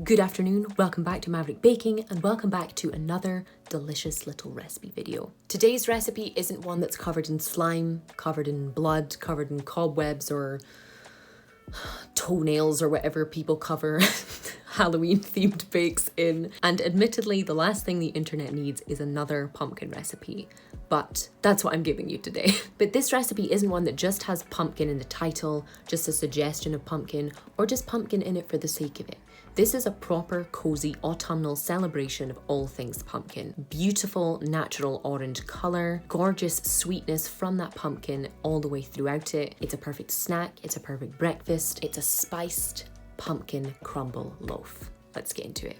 Good afternoon, welcome back to Maverick Baking and welcome back to another delicious little recipe video. Today's recipe isn't one that's covered in slime, covered in blood, covered in cobwebs or toenails or whatever people cover Halloween themed bakes in. And admittedly, the last thing the internet needs is another pumpkin recipe. But that's what I'm giving you today. But this recipe isn't one that just has pumpkin in the title, just a suggestion of pumpkin, or just pumpkin in it for the sake of it. This is a proper, cozy, autumnal celebration of all things pumpkin. Beautiful, natural orange colour, gorgeous sweetness from that pumpkin all the way throughout it. It's a perfect snack, it's a perfect breakfast, it's a spiced pumpkin crumble loaf. Let's get into it.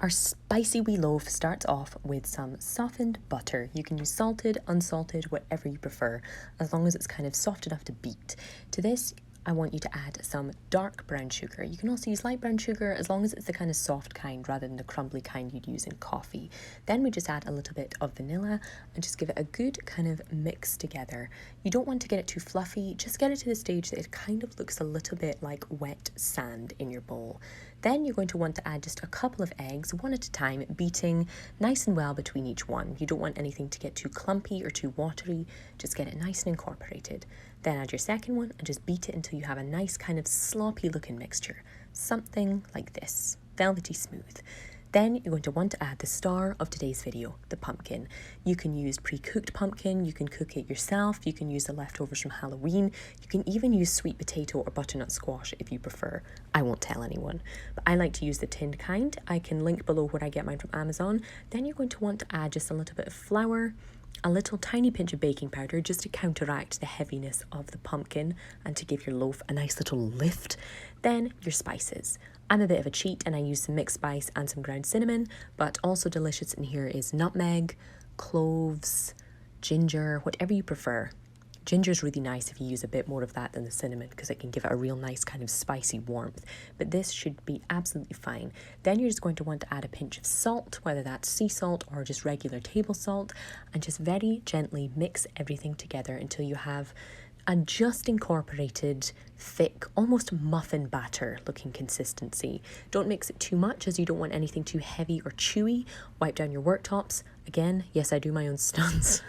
Our spicy wee loaf starts off with some softened butter. You can use salted, unsalted, whatever you prefer, as long as it's kind of soft enough to beat. To this, I want you to add some dark brown sugar. You can also use light brown sugar as long as it's the kind of soft kind rather than the crumbly kind you'd use in coffee. Then we just add a little bit of vanilla and just give it a good kind of mix together. You don't want to get it too fluffy, just get it to the stage that it kind of looks a little bit like wet sand in your bowl. Then you're going to want to add just a couple of eggs, one at a time, beating nice and well between each one. You don't want anything to get too clumpy or too watery, just get it nice and incorporated. Then add your second one and just beat it until you have a nice kind of sloppy looking mixture. Something like this, velvety smooth. Then you're going to want to add the star of today's video, the pumpkin. You can use pre-cooked pumpkin, you can cook it yourself, you can use the leftovers from Halloween, you can even use sweet potato or butternut squash if you prefer. I won't tell anyone, but I like to use the tinned kind. I can link below where I get mine from Amazon. Then you're going to want to add just a little bit of flour, a little tiny pinch of baking powder just to counteract the heaviness of the pumpkin and to give your loaf a nice little lift. Then your spices. I'm a bit of a cheat and I use some mixed spice and some ground cinnamon, but also delicious in here is nutmeg, cloves, ginger, whatever you prefer. Ginger's really nice if you use a bit more of that than the cinnamon because it can give it a real nice kind of spicy warmth, but this should be absolutely fine. Then you're just going to want to add a pinch of salt, whether that's sea salt or just regular table salt, and just very gently mix everything together until you have a just incorporated, thick, almost muffin batter looking consistency. Don't mix it too much as you don't want anything too heavy or chewy. Wipe down your worktops. Again, yes, I do my own stunts.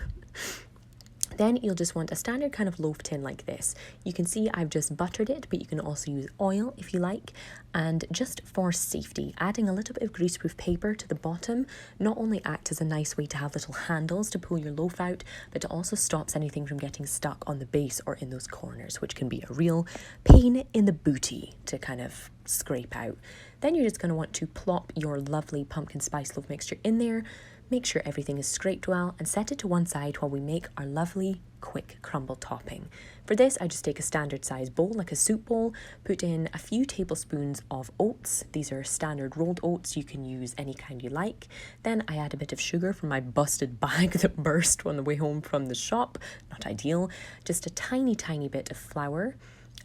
Then you'll just want a standard kind of loaf tin like this. You can see I've just buttered it, but you can also use oil if you like. And just for safety, adding a little bit of greaseproof paper to the bottom not only acts as a nice way to have little handles to pull your loaf out, but it also stops anything from getting stuck on the base or in those corners, which can be a real pain in the booty to kind of scrape out. Then you're just going to want to plop your lovely pumpkin spice loaf mixture in there. Make sure everything is scraped well and set it to one side while we make our lovely quick crumble topping. For this, I just take a standard size bowl, like a soup bowl, put in a few tablespoons of oats. These are standard rolled oats. You can use any kind you like. Then I add a bit of sugar from my busted bag that burst on the way home from the shop. Not ideal. Just a tiny, tiny bit of flour.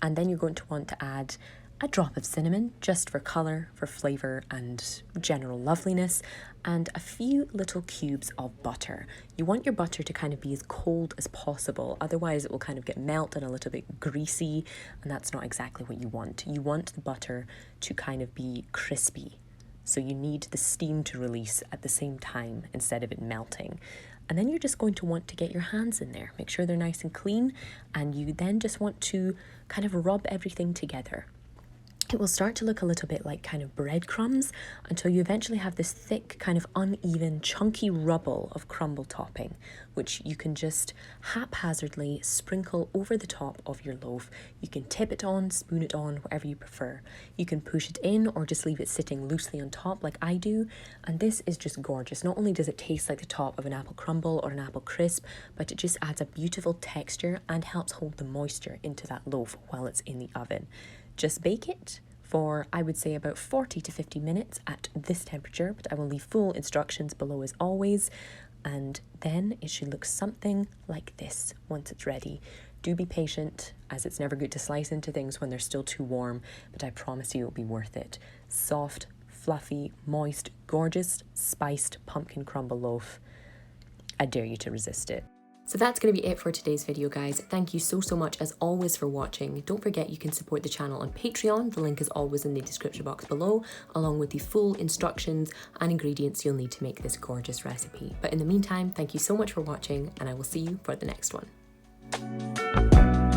And then you're going to want to add a drop of cinnamon, just for colour, for flavour and general loveliness, and a few little cubes of butter. You want your butter to kind of be as cold as possible, otherwise it will kind of get melt and a little bit greasy, and that's not exactly what you want. You want the butter to kind of be crispy, so you need the steam to release at the same time instead of it melting. And then you're just going to want to get your hands in there, make sure they're nice and clean, and you then just want to kind of rub everything together. It will start to look a little bit like kind of breadcrumbs until you eventually have this thick, kind of uneven, chunky rubble of crumble topping, which you can just haphazardly sprinkle over the top of your loaf. You can tip it on, spoon it on, whatever you prefer. You can push it in or just leave it sitting loosely on top like I do. And this is just gorgeous. Not only does it taste like the top of an apple crumble or an apple crisp, but it just adds a beautiful texture and helps hold the moisture into that loaf while it's in the oven. Just bake it for, I would say, about 40 to 50 minutes at this temperature, but I will leave full instructions below as always. And then it should look something like this once it's ready. Do be patient, as it's never good to slice into things when they're still too warm, but I promise you it'll be worth it. Soft, fluffy, moist, gorgeous, spiced pumpkin crumble loaf. I dare you to resist it. So that's going to be it for today's video, guys. Thank you so much as always for watching. Don't forget you can support the channel on Patreon. The link is always in the description box below, along with the full instructions and ingredients you'll need to make this gorgeous recipe. But in the meantime, thank you so much for watching, and I will see you for the next one.